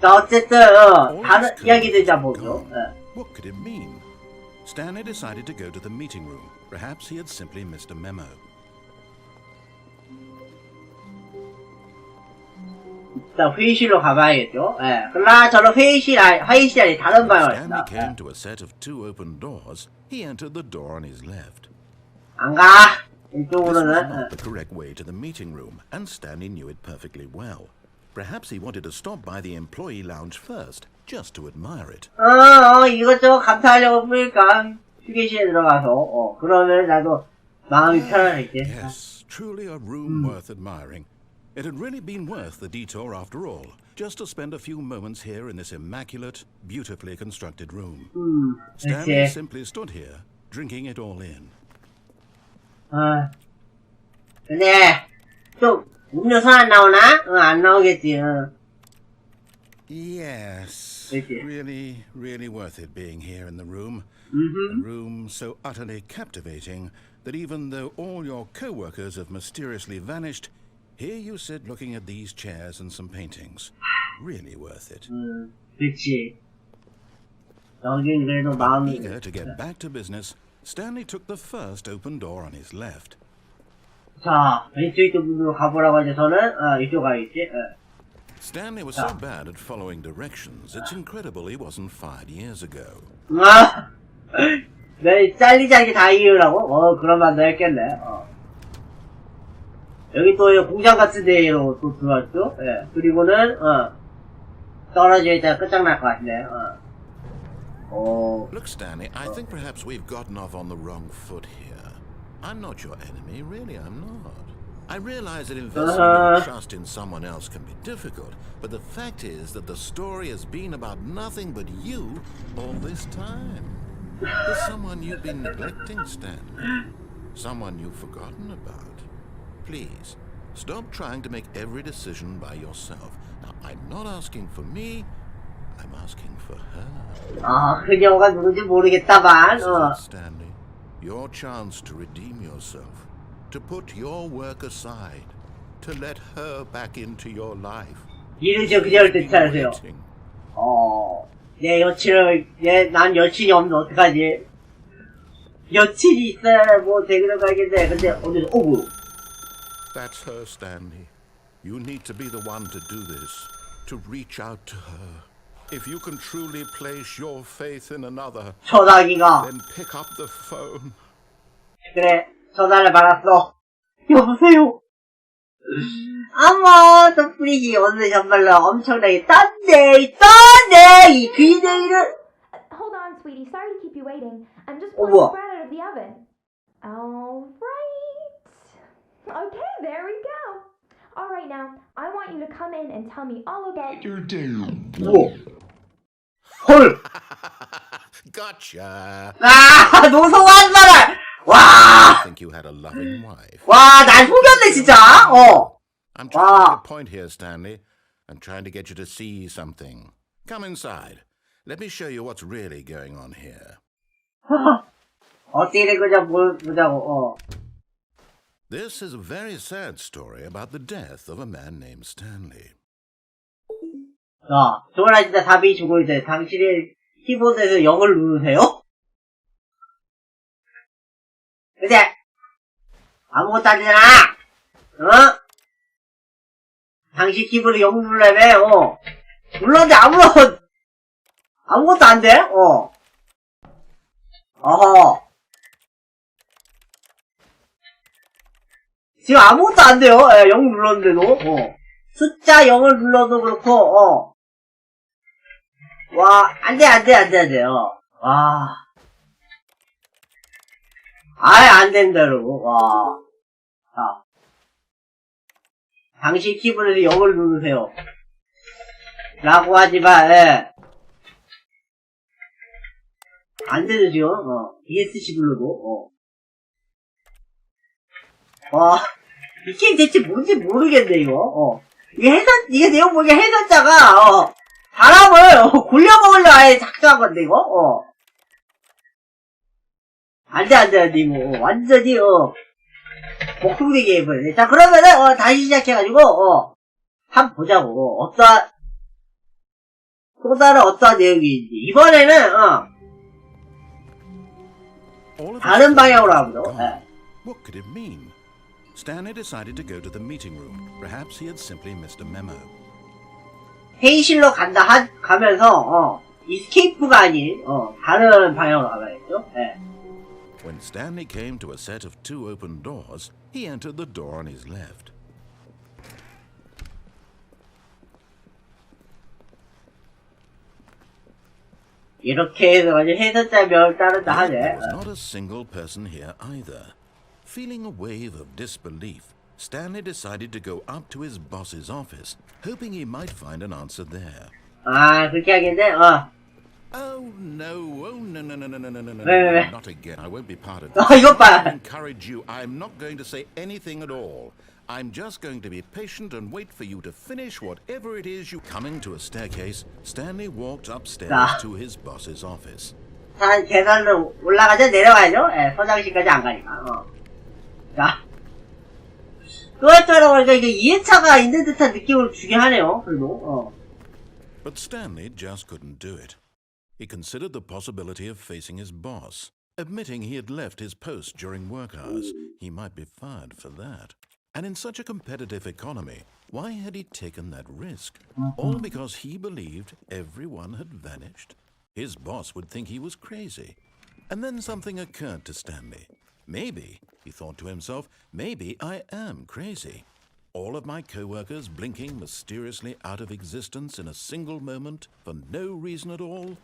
자, 어쨌든, 다른 이야기들 자 보죠. What could it mean? Stanley decided to go to the meeting room. Perhaps he had simply missed a memo. 자, 회의실로 가봐야겠죠. 그러나 저는 회의실이 다른 방을 Stanley 했다. came to a set of two open doors. He entered the door on his left. 안 가. This was 이쪽으로는. not the correct way to the meeting room, and Stanley knew it perfectly well. Perhaps he wanted to stop by the employee lounge first, just to admire it. 이것저것 감사하려고 보니까 휴게실에 들어가서, 그러면 나도 마음이 편안하겠지. Yes, truly a room worth admiring. It had really been worth the detour after all, just to spend a few moments here in this immaculate, beautifully constructed room. Stanley simply stood here, drinking it all in. 근데, 좀, 음료수 안 나오나? 안 나오겠지. Yes, Okay. really worth it being here in the room. Mm-hmm. A room so utterly captivating that even though all your co-workers have mysteriously vanished, here you sit looking at these chairs and some paintings. Really worth it. 그치. 여긴 그래도 마음이. Eager to get back to business, Stanley took the first open door on his left. 자, 왼쪽 문으로 가보라고 하죠. 저는, 이쪽 가야겠지. Stanley was so bad at following directions, it's incredible he wasn't fired years ago. 내 잘리지 않게 다 이으라고? 그런 말도 했겠네. 여기 또 공장 같은 데로 또 들어왔죠? 그리고는, 떨어져 있다가 끝장날 것 같네. Look, Stanley, I think perhaps we've gotten off on the wrong foot here. I'm not your enemy, really, I'm not. I realize that investing your trust in someone else can be difficult, but the fact is that the story has been about nothing but you all this time. There's someone you've been neglecting, Stanley. Someone you've forgotten about. Please, stop trying to make every decision by yourself. Now, I'm not asking for me, I'm asking for her. 그녀가 누군지 모르겠다만, This is it, Stanley. Your chance to redeem yourself, to put your work aside, to let her back into your life. 이르죠, 그녀를 되찾으세요. 내 여친을, 난 여친이 없는데 어떡하지? 여친이 있어야 뭐 대그러 가겠네. 근데, 어디서, That's her, Stanley. You need to be the one to do this, to reach out to her. If you can truly place your faith in another, 전화기가. then pick up the phone. 그래, 전화를 받았어. 여보세요? 또 뿌리지. 오늘 정말로 엄청나게 떤데, 이 그이들은. Hold on, sweetie. Sorry to keep you waiting. I'm just 뭐야? pulling bread out of the oven. All right. Okay, there we go. All right, now I want you to come in and tell me all about your day. 헐. Gotcha. 노성한 말을. I think you had a loving wife. 날 속였네, 진짜. I'm trying to make a point here, Stanley. I'm trying to get you to see something. Come inside. Let me show you what's really going on here. 어떻게 된 거냐, 보자고, This is a very sad story about the death of a man named Stanley. 자, 좋아라, 답이 주고 있어요. 당신의 키보드에서 0을 누르세요? 그래! 아무것도 안 되잖아! 당신 키보드 0 누르려면, 눌렀는데 아무것도 안 돼? 어허. 지금 아무것도 안 돼요. 0 눌렀는데도, 숫자 0을 눌러도 그렇고, 안 돼. 아예 안 된다, 여러분. 자. 당신 키보드에서 0을 누르세요. 라고 하지만, 안 되죠, 지금. ESC 눌러도, 이 게임 대체 뭔지 모르겠네, 이거. 이게 내용 보니까 해설자가, 사람을 굴려먹으려 아예 작정한 건데, 이거. 안 돼, 이거. 완전히, 목숨되게 해버리네. 자, 그러면은, 다시 시작해가지고, 한번 보자고. 또 다른 어떠한 내용인지. 이번에는, All of 다른 his 방향으로 friends 하고요. were gone. 예. What could it mean? Stanley decided to go to the meeting room. Perhaps he had simply missed a memo. 회의실로 가면서, 이스케이프가 아닌, 다른 방향으로 가봐야겠죠? 예. When Stanley came to a set of 2 open doors, he entered the door on his left. 이렇게 해서 해설자명을 따른다 하네. There was not a single person here either. Feeling a wave of disbelief, Stanley decided to go up to his boss's office, hoping he might find an answer there. 아, 그렇게 하겠네, Oh no, no, 왜? not again. I won't be part of 이것 this. 봐. I encourage you. I'm not going to say anything at all. I'm just going to be patient and wait for you to finish whatever it is you... Coming to a staircase, Stanley walked upstairs 자. to his boss's office. 계단으로 올라가자, 내려가죠? 예, 서장실까지 안 가니까, 자. 그것처럼 보니까 이게 2회차가 있는 듯한 느낌을 주긴 하네요, 그래도, But Stanley just couldn't do it. He considered the possibility of facing his boss. Admitting he had left his post during work hours, he might be fired for that. And in such a competitive economy, why had he taken that risk? All because he believed everyone had vanished? His boss would think he was crazy. And then something occurred to Stanley. Maybe, he thought to himself, maybe I am crazy. All of my co-workers blinking mysteriously out of existence in a single moment for no reason at all?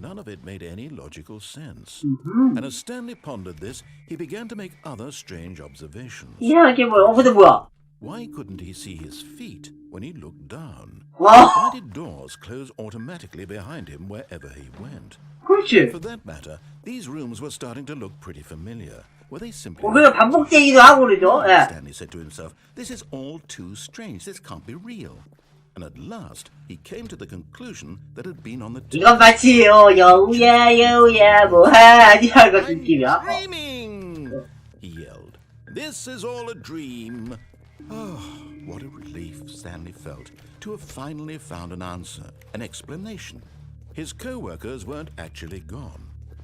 None of it made any logical sense. And as Stanley pondered this, he began to make other strange observations. 이상하게 보여. 근데 뭐야? Why couldn't he see his feet when he looked down? 와, Why did doors close automatically behind him wherever he went? 그렇지. For that matter, these rooms were starting to look pretty familiar. Were they simply... 그냥 반복되기도 하고 그러죠, 예. Stanley said to himself, this is all too strange. This can't be real. And at last, he came to the conclusion that had been on the... 이건 마치, 여우야, 뭐하니? 하는 것 느낌이야. Dreaming! He yelled. This is all a dream. Oh, what a relief Stanley felt to have finally found an answer, an explanation. His co-workers weren't actually gone.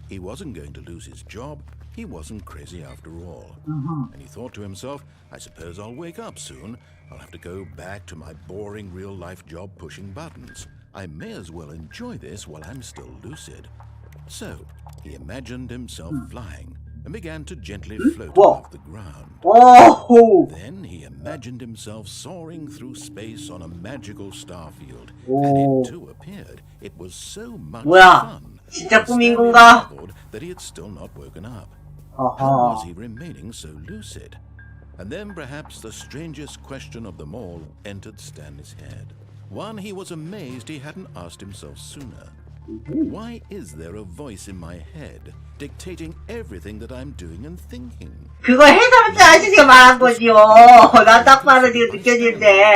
He wasn't going to lose his job. He wasn't crazy after all. And he thought to himself, I suppose I'll wake up soon. I'll have to go back to my boring real-life job pushing buttons. I may as well enjoy this while I'm still lucid. So, he imagined himself flying and began to gently float above the ground. 오호. Then he imagined himself soaring through space on a magical starfield. 오. And it too appeared. It was so much 뭐야? fun. 진짜 꿈인 Stanley 건가? marveled that he had still not woken up. 어허. How was he remaining so lucid? And then perhaps the strangest question of them all entered Stanley's head. One he was amazed he hadn't asked himself sooner. Why is there a voice in my head dictating everything that I'm doing and thinking? 그거 해설자 아저씨가 말한 거지요. 난 딱 봐도 지금 느껴지는데,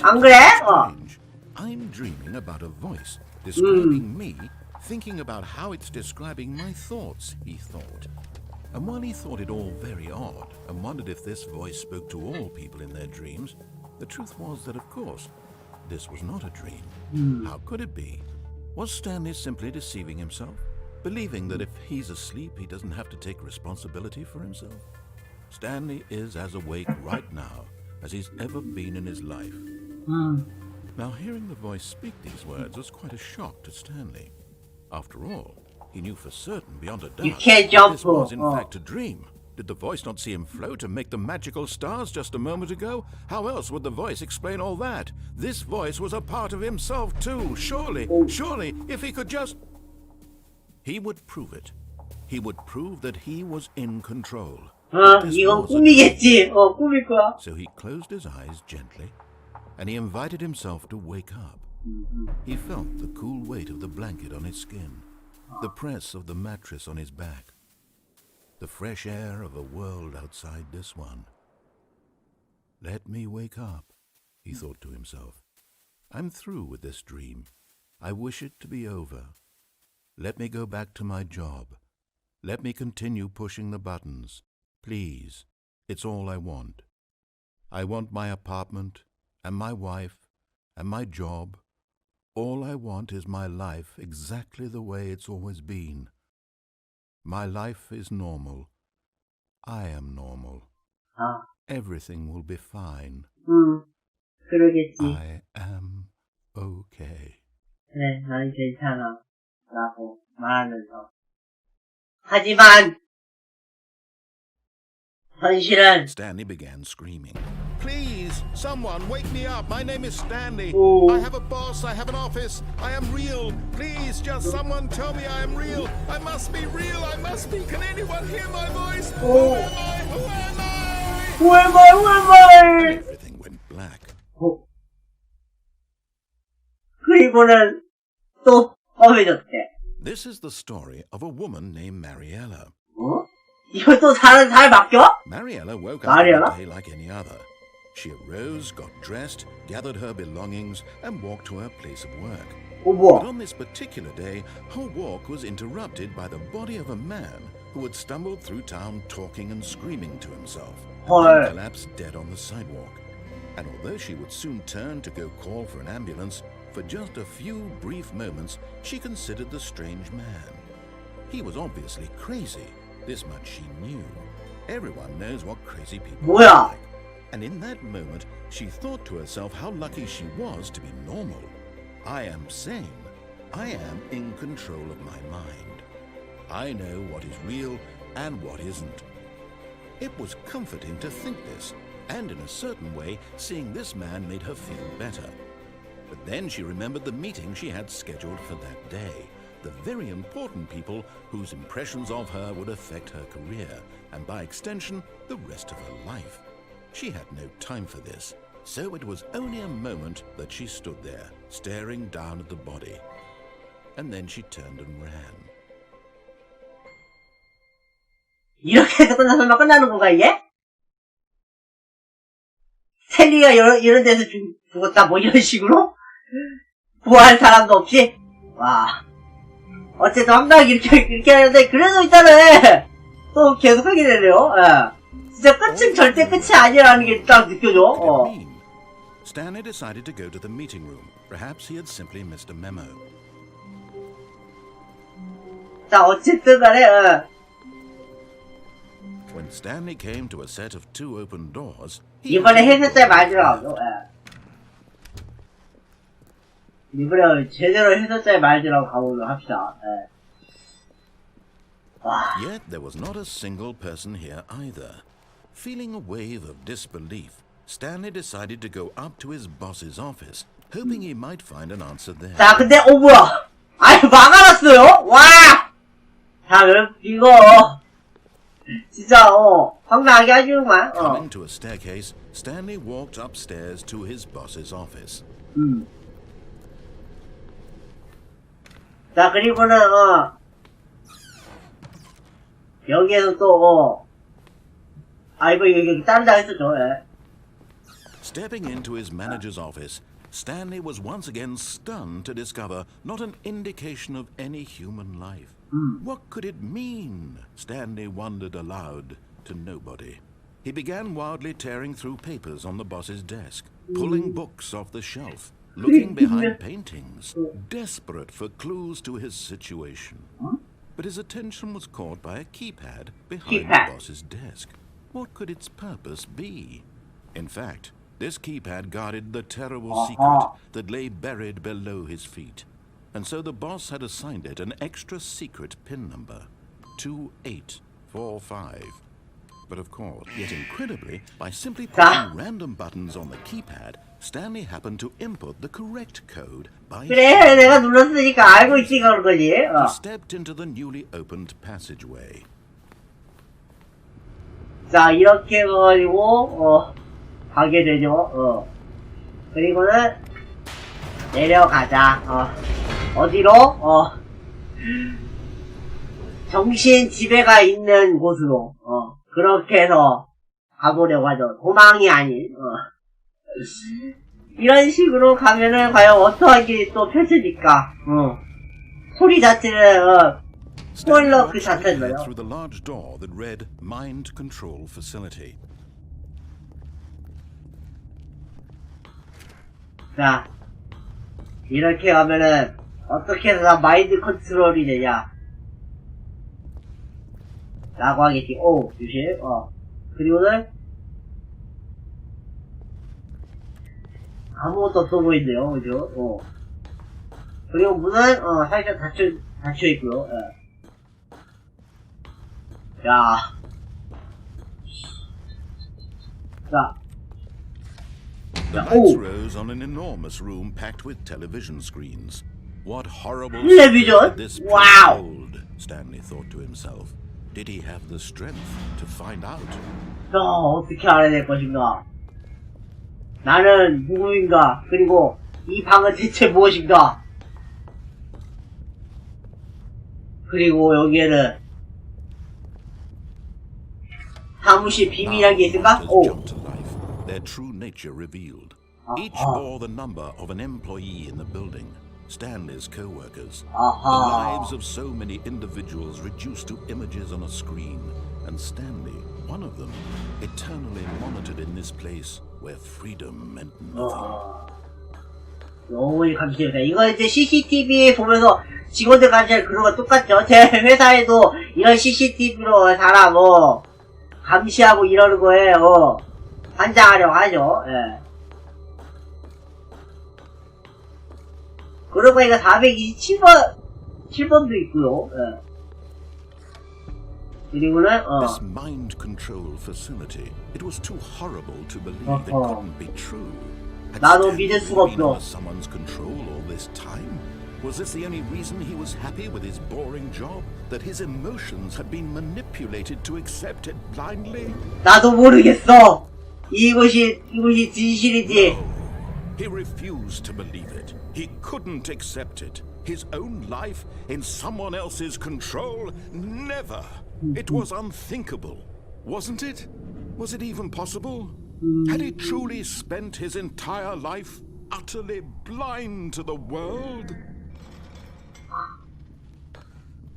안 그래? Strange. I'm dreaming about a voice describing me, thinking about how it's describing my thoughts, he thought. And while he thought it all very odd and wondered if this voice spoke to all people in their dreams, the truth was that, of course, this was not a dream. How could it be? Was Stanley simply deceiving himself, believing that if he's asleep, he doesn't have to take responsibility for himself? Stanley is as awake right now as he's ever been in his life. Now, hearing the voice speak these words was quite a shock to Stanley. After all, he knew for certain, beyond a doubt, You can't that jump this was in for- fact a dream. Did the voice not see him float and make the magical stars just a moment ago? How else would the voice explain all that? This voice was a part of himself too. Surely, if he could just... He would prove it. He would prove that he was in control. That this 이건 was a 꿈이겠지. 꿈일 거야. So he closed his eyes gently, and he invited himself to wake up. He felt the cool weight of the blanket on his skin, the press of the mattress on his back, the fresh air of a world outside this one. Let me wake up, he thought to himself. I'm through with this dream. I wish it to be over. Let me go back to my job. Let me continue pushing the buttons. Please, it's all I want. I want my apartment, and my wife, and my job, All I want is my life exactly the way it's always been. My life is normal. I am normal. 아, Everything will be fine. 그러겠지. I am okay. 그래, 난 괜찮아. 라고 말하면서. 하지만, 현실은, Stanley began screaming. Please, someone wake me up. My name is Stanley. Oh. I have a boss. I have an office. I am real. Please, just someone tell me I am real. I must be real. I must be. Can anyone hear my voice? Who am I? Who am I? Who am I? Everything went black. 그리고는 또 험해졌대. This is the story of a woman named Mariella. 어? 이거 또 잘 바뀌어? Mariella woke up Mariella? one day like any other. She arose, got dressed, gathered her belongings, and walked to her place of work. But 뭐야? on this particular day, her walk was interrupted by the body of a man who had stumbled through town talking and screaming to himself. 헐. And collapsed dead on the sidewalk. And although she would soon turn to go call for an ambulance, for just a few brief moments, she considered the strange man. He was obviously crazy. This much she knew. Everyone knows what crazy people 뭐야? are like. And in that moment, she thought to herself how lucky she was to be normal. I am sane. I am in control of my mind. I know what is real and what isn't. It was comforting to think this, and in a certain way, seeing this man made her feel better. But then she remembered the meeting she had scheduled for that day. The very important people whose impressions of her would affect her career, and by extension, the rest of her life. She had no time for this, so it was only a moment that she stood there, staring down at the body. And then she turned and ran. 이렇게 해서 설마 끝나는 건가, 이게? 셀리가 이런 데서 죽었다, 뭐 이런 식으로? 구할 사람도 없이? 와. 어쨌든 황당하게 이렇게 하는데, 그래도 일단은, 또 계속 하게 되네요, 예. 진짜 끝은 절대 끝이 아니라는 게 딱 느껴져, Stanley decided to go to the meeting room. Perhaps he had simply missed a memo. 자, 어쨌든 간에, When Stanley came to a set of two open doors, 이번에 해설자의 말 들어가죠, 이번에 제대로 해설자의 말 들어가고 가보도록 합시다, 와. Yet there was not a single person here either. Feeling a wave of disbelief, Stanley decided to go up to his boss's office, hoping he might find an answer there. 자, 근데, 뭐야. 아니, 막아놨어요? 와! 자, 이거, 진짜, 황당하게 하시는구만, Coming to a staircase, Stanley walked upstairs to his boss's office. 자, 그리고는, 여기에서 또, 이거 여기 다른 데 했었죠, Stepping into his manager's office, Stanley was once again stunned to discover not an indication of any human life. What could it mean? Stanley wondered aloud to nobody. He began wildly tearing through papers on the boss's desk, pulling books off the shelf, looking behind paintings, desperate for clues to his situation. But his attention was caught by a keypad behind the boss's desk. What could its purpose be? In fact, this keypad guarded the terrible secret that lay buried below his feet. And so the boss had assigned it an extra secret PIN number, 2845. But of course, yet incredibly, by simply pushing random buttons on the keypad, Stanley happened to input the correct code by 그래, 내가 눌렀으니까 알고 있으니까 그런 거지. He stepped into the newly opened passageway. 자, 이렇게 해가지고, 가게 되죠, 그리고는, 내려가자, 어디로? 정신 지배가 있는 곳으로, 그렇게 해서 가보려고 하죠. 도망이 아닌, 이런 식으로 가면은 과연 어떠한 길이 또 펼쳐질까, 소리 자체는, 스포일러 그 자체인데요. Through the large door that read Mind Control Facility. 자, 이렇게 가면은 어떻게 해서 나 마인드 컨트롤이 되냐 라고 하겠지. 오 조심. 그리고는 아무것도 없어 보이네요. 그죠? 그리고 문은 살짝 닫혀 있고요. 야. 자. The 야, lights 오. rose on an enormous room packed with television screens. What horrible Television? secret did this place Wow. hold? Stanley thought to himself. Did he have the strength to find out? 어떻게 알아낼 것인가? 나는 누구인가? 그리고 이 방은 대체 무엇인가? 그리고 여기에는 사무실 비밀이란 게 있을까? Monsters 오. jumped to life, their true nature revealed. Each bore the number of an employee in the building, Stanley's co-workers. The lives of so many individuals reduced to images on a screen, and Stanley, one of them, eternally monitored in this place where freedom meant nothing. 영원히 감시됩니다. 이거 이제 CCTV 보면서 직원들 감시할 그런 거 똑같죠? 제 회사에도 이런 CCTV로 사람 감시하고 이러는 거예요. 환장하려고 하죠. 예. 그러고 이거 7번도 있고요. 예. 그리고는 This mind control facility, it was too horrible to believe it couldn't be true. Had 나도 Stanley 믿을 수가 been 없어. under someone's control all this time? Was this the only reason he was happy with his boring job? That his emotions had been manipulated to accept it blindly? 나도 모르겠어. 이것이 진실이지. No. He refused to believe it. He couldn't accept it. His own life in someone else's control? Never. It was unthinkable. Wasn't it? Was it even possible? Had he truly spent his entire life utterly blind to the world?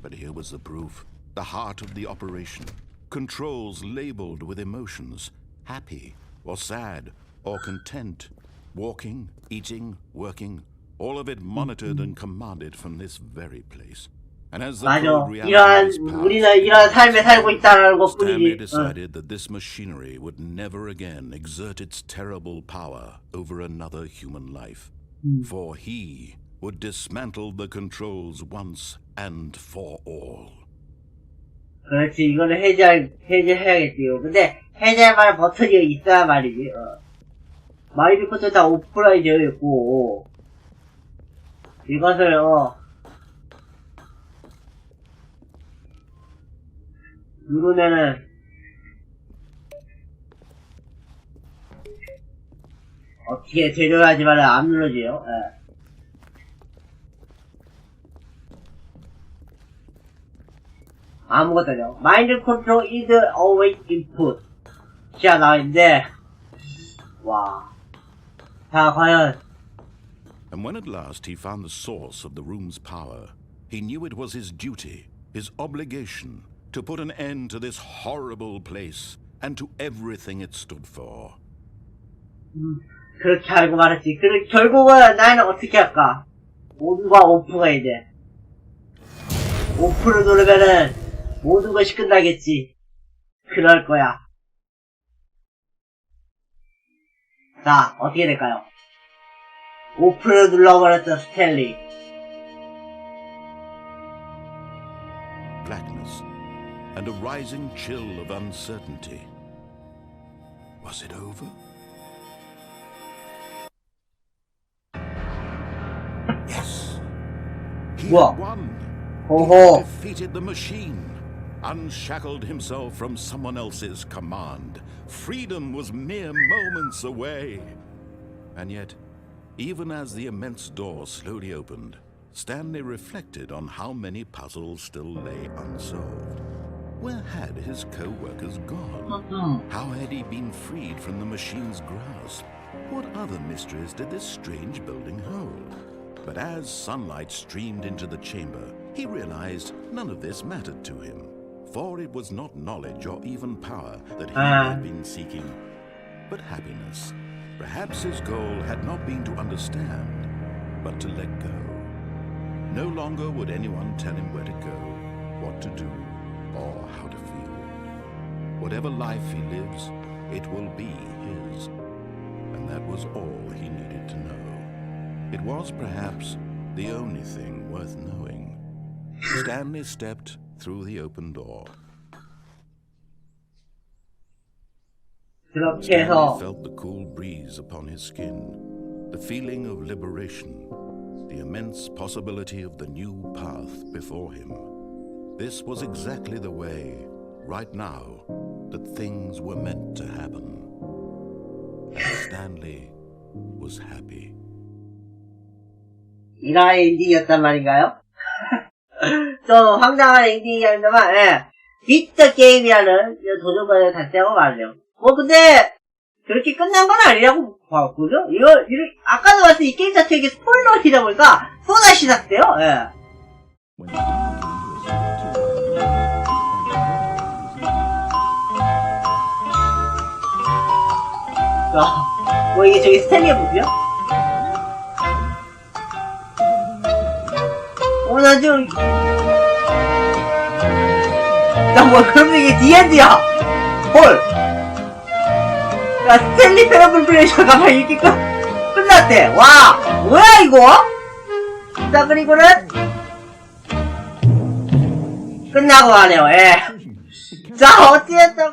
But here was the proof. The heart of the operation. Controls labeled with emotions. Happy or sad or content. Walking, eating, working. All of it monitored and commanded from this very place. And as the 맞아. cold reality was 우리는 이런 삶에 살고 있다는 Stanley 것뿐이지. decided that this machinery would never again exert its terrible power over another human life. For he would dismantle the controls once and for all. 그렇지, 이거는 해제해야겠지요. 근데 해제할 만한 버튼이 있어야 말이지. 마이드 컨트롤 다 오프라인 되어 있고, 이것을 누르면은 어떻게 되려하지만 안 눌러져요. 아무것도 아니요. 마인드 컨트롤 is always input. 시야 나와있는데, 와. 자, 과연. And when at last he found the source of the room's power, he knew it was his duty, his obligation, to put an end to this horrible place and to everything it stood for. 그렇게 알고 말았지. 결국은 나는 어떻게 할까? 온과 오프가 이제. 오프를 누르면은 모든 것이 끝나겠지. 그럴 거야. 자, 어떻게 될까요? 오프를 눌러버렸죠, 스탠리. Blackness and a rising chill of uncertainty. Was it over? Yes. He What? had won. 호호. He defeated the machine, unshackled himself from someone else's command. Freedom was mere moments away. And yet, even as the immense door slowly opened, Stanley reflected on how many puzzles still lay unsolved. Where had his co-workers gone? How had he been freed from the machine's grasp? What other mysteries did this strange building hold? But as sunlight streamed into the chamber, he realized none of this mattered to him, for it was not knowledge or even power that he had been seeking, but happiness. Perhaps his goal had not been to understand, but to let go. No longer would anyone tell him where to go, what to do, or how to feel. Whatever life he lives, it will be his. And that was all he needed to know. It was perhaps the only thing worth knowing. Stanley stepped through the open door. 그렇게 해서 Stanley felt the cool breeze upon his skin, the feeling of liberation, the immense possibility of the new path before him. This was exactly the way, right now, that things were meant to happen. Stanley was happy. 이라의 엔딩이었단 말인가요? 좀 황당한 엔딩이었지만, 예. 비트 더 게임이라는 도전과정을 달성하고 말이에요. 뭐 근데 그렇게 끝난 건 아니라고 봤거든요. 이거 아까도 봤을 때 이 게임 자체가 이게 스포일러이다 보니까 또다시 샀대요. 예. 뭐 이게 저기 스탠리의 무비야? 나 좀 야 뭐 그럼 이게 디엔드야. 헐. 야 스탠리 패러블 플레이 잠깐만 이렇게 끝났대. 와 뭐야 이거? 자 그리고는 끝나고 가네요. 예. 자 어찌됐든